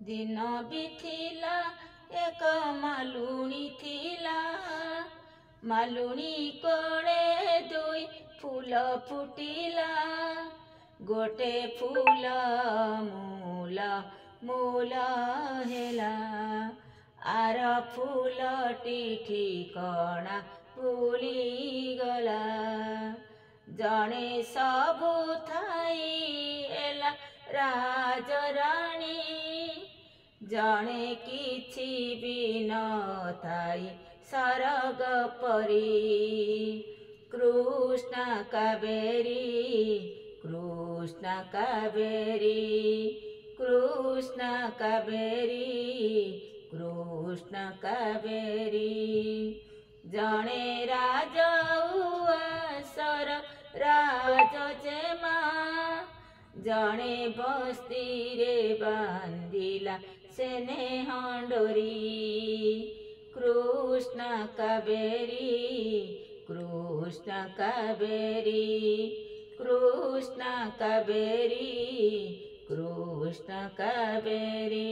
दिन बीथिला एक मालुणी थिला मालुणी कोड़े दुई फूल फुटिला गोटे फूल मूल मूल हेला आर फूलटी ठिकଣା भूली गला जणे सबु थाई एला राजराणी जणे किछि भी न थाई सरग परी कृष्ण कावेरी कृष्ण कावेरी कृष्ण कावेरी कृष्ण कावेरी जणे राज उआसर राज जेमा जणे बस्ती रे बांधिला सेने हंडोरी कृष्ण कावेरी कृष्ण कावेरी कृष्ण कावेरी कृष्ण कावेरी।